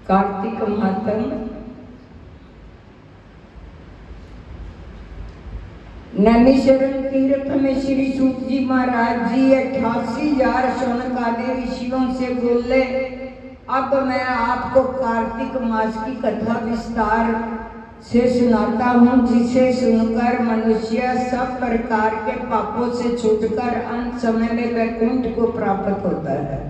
कार्तिक महात्म नैमिषारण्य तीर्थ में श्री सूत जी महाराज जी 88,000 शौनकादि ऋषियों से बोले, अब मैं आपको कार्तिक मास की कथा विस्तार से सुनाता हूँ, जिसे सुनकर मनुष्य सब प्रकार के पापों से छूटकर अंत समय में वैकुंठ को प्राप्त होता है।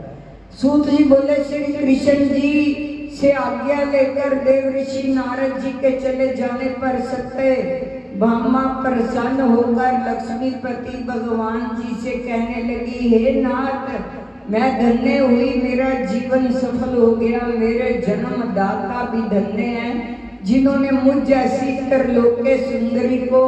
सूत जी बोले, श्री कृष्ण जी से आज्ञा लेकर देव ऋषि नारद जी के चले जाने पर सत्य भामा प्रसन्न होकर लक्ष्मीपति भगवान जी से कहने लगी, हे नाथ, मैं धन्य हुई, मेरा जीवन सफल हो गया। मेरे जन्मदाता भी धन्य हैं, जिन्होंने मुझ जैसी त्रिलोक्य सुंदरी को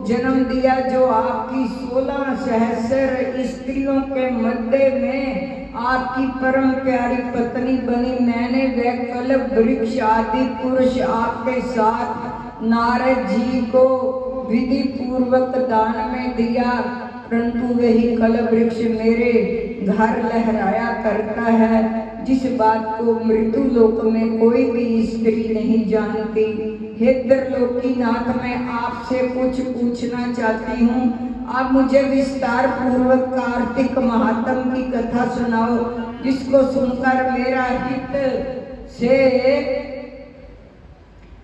जन्म दिया, जो आपकी 16 सहस्र स्त्रियों के मध्य में आपकी परम प्यारी पत्नी बनी। मैंने वह कल्प वृक्ष आदि पुरुष आपके साथ नारद जी को विधि पूर्वक दान में दिया, परंतु वही कल्प वृक्ष मेरे घर लहराया करता है, जिस बात को मृत्यु लोक में कोई भी स्त्री नहीं जानती। हे त्रिलोकीनाथ, मैं आपसे कुछ पूछना चाहती हूँ, आप मुझे विस्तार पूर्वक कार्तिक महात्म की कथा सुनाओ, जिसको सुनकर मेरा हित से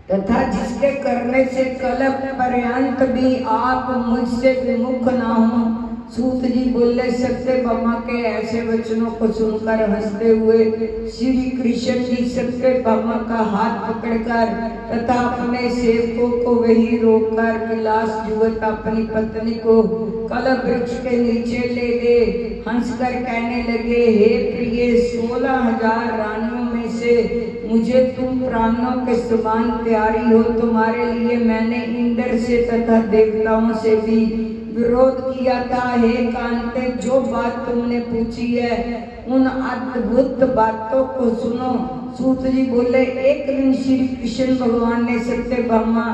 तथा जिसके करने से कल्प पर्यंत भी आप मुझसे विमुख ना हो। सूत जी बोले, सत्यभामा के ऐसे वचनों को सुनकर हंसते हुए श्री कृष्ण जी सत्यभामा का हाथ पकड़कर तथा अपने सेवकों को वही रोककर विलास युवत अपनी पत्नी को कल्प वृक्ष के नीचे ले गए। हंसकर कहने लगे, हे प्रिय, 16,000 रानियों में से मुझे तुम प्राणों के समान प्यारी हो। तुम्हारे लिए मैंने इंद्र से तथा देवताओं से भी विरोध किया था। हे कांते, जो बात तुमने पूछी है उन अद्भुत बातों को सुनो। सूत जी बोले, एक दिन श्री कृष्ण भगवान ने सत्यभामा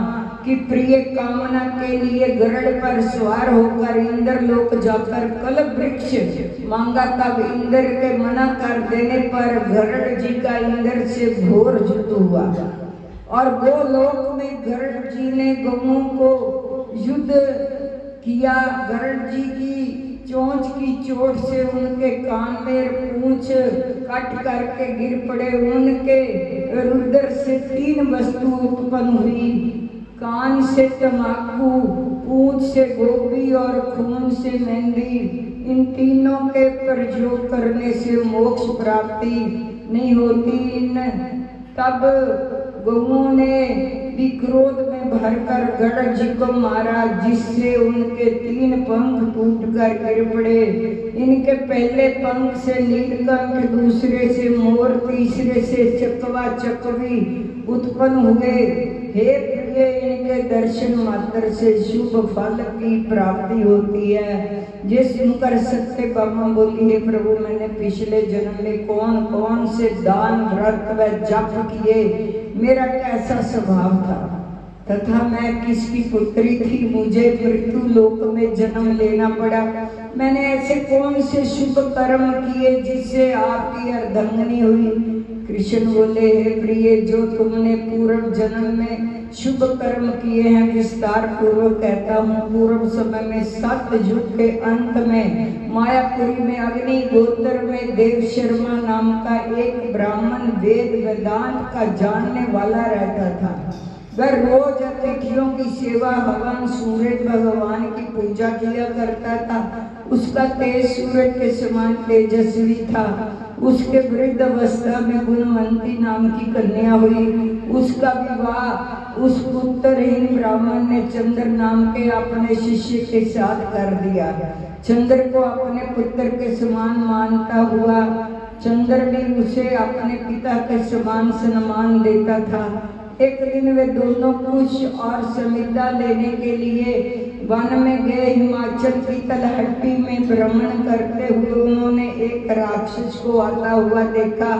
की प्रिय कामना के लिए गरुड़ पर सवार होकर इंद्र लोक जाकर कल्प वृक्ष मांगा। तब इंद्र के मना कर देने पर गरुड़ जी का इंद्र से घोर युद्ध हुआ और गोलोक में गरुड़ जी ने गौओं को युद्ध किया। गरुड़ जी की चोंच की चोट से उनके कान में पूंछ कट करके गिर पड़े। उनके रुद्र से 3 वस्तु उत्पन्न हुई, कान से तमाकू, पूंछ से गोभी और खून से मेहंदी। इन तीनों के प्रयोग करने से मोक्ष प्राप्ति नहीं होती। तब गौओं ने भी क्रोध में भरकर गरुड़ जी को मारा, जिससे उनके 3 पंख टूटकर गिर पड़े। इनके पहले पंख से नीलकंठ, दूसरे से मोर, तीसरे से चकवा चकवी उत्पन्न हुए। हे प्रिय, इनके दर्शन मात्र से शुभ फल की प्राप्ति होती है। ये सुनकर सत्यभामा बोली, हे प्रभु, मैंने पिछले जन्म में कौन कौन से दान व्रत व जप किए, मेरा कैसा स्वभाव था तथा मैं किसकी पुत्री थी, मुझे मृत्यु लोक में जन्म लेना पड़ा। मैंने ऐसे कौन से शुभ कर्म किए जिससे आपकी अर्धांगिनी हुई। कृष्ण बोले, हे प्रिय, जो तुमने पूर्व जन्म में शुभ कर्म किए हैं विस्तार पूर्वक कहता हूँ। पूर्व समय में सतयुग के अंत में मायापुरी में अग्नि गोत्र में देव शर्मा नाम का एक ब्राह्मण वेद वेदांत का जानने वाला रहता था। वह रोज अतिथियों की सेवा, हवन, सूरज भगवान की पूजा किया करता था। उसका तेज सूरज के समान तेजस्वी था। उसके वृद्ध अवस्था में गुणवंती नाम की कन्या हुई। उसका विवाह उस पुत्रहीन ब्राह्मण ने चंद्र नाम के अपने शिष्य के साथ कर दिया। चंद्र को अपने पुत्र के समान मानता हुआ चंद्र भी उसे अपने पिता के समान सम्मान देता था। एक दिन वे दोनों कुश और समिधा लेने के लिए वन में गए। हिमाचल की तलहटी में भ्रमण करते हुए उन्होंने एक राक्षस को आता हुआ देखा।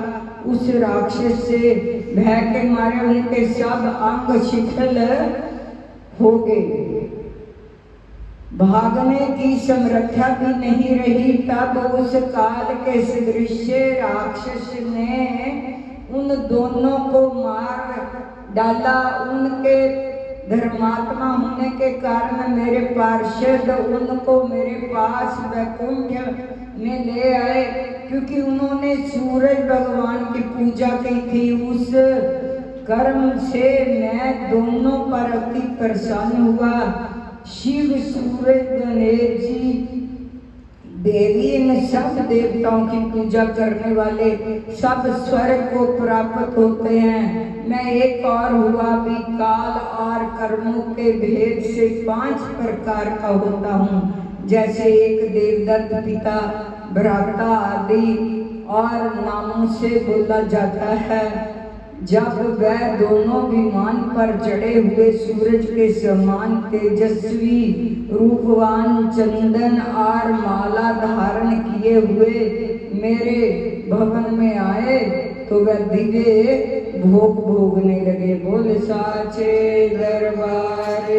उस राक्षस से भय के मारे उनके सब अंग शिथिल हो गए, भागने की समर्था भी नहीं रही। तब उस काल के सदृश राक्षस ने उन दोनों को मार डाला। उनके धर्मात्मा होने के कारण मेरे पार्षद उनको मेरे पास वैकुंठ में ले आए, क्योंकि उन्होंने सूरज भगवान की पूजा की थी। उस कर्म से मैं दोनों पर अति प्रसन्न हुआ। शिव, सूरज, गणेश जी, देवी, इन सब देवताओं की पूजा करने वाले सब स्वर्ग को प्राप्त होते हैं। मैं एक और हुआ भी काल और कर्मों के भेद से 5 प्रकार का होता हूँ। जैसे एक देवदत्त, पिता, भ्राता आदि और नामों से बोला जाता है। जब वह दोनों विमान पर चढ़े हुए सूरज के समान तेजस्वी रूपवान चंदन और माला धारण किए हुए मेरे भवन में आए, तो वह दिव्य भोग भोगने लगे। बोल साचे दरबार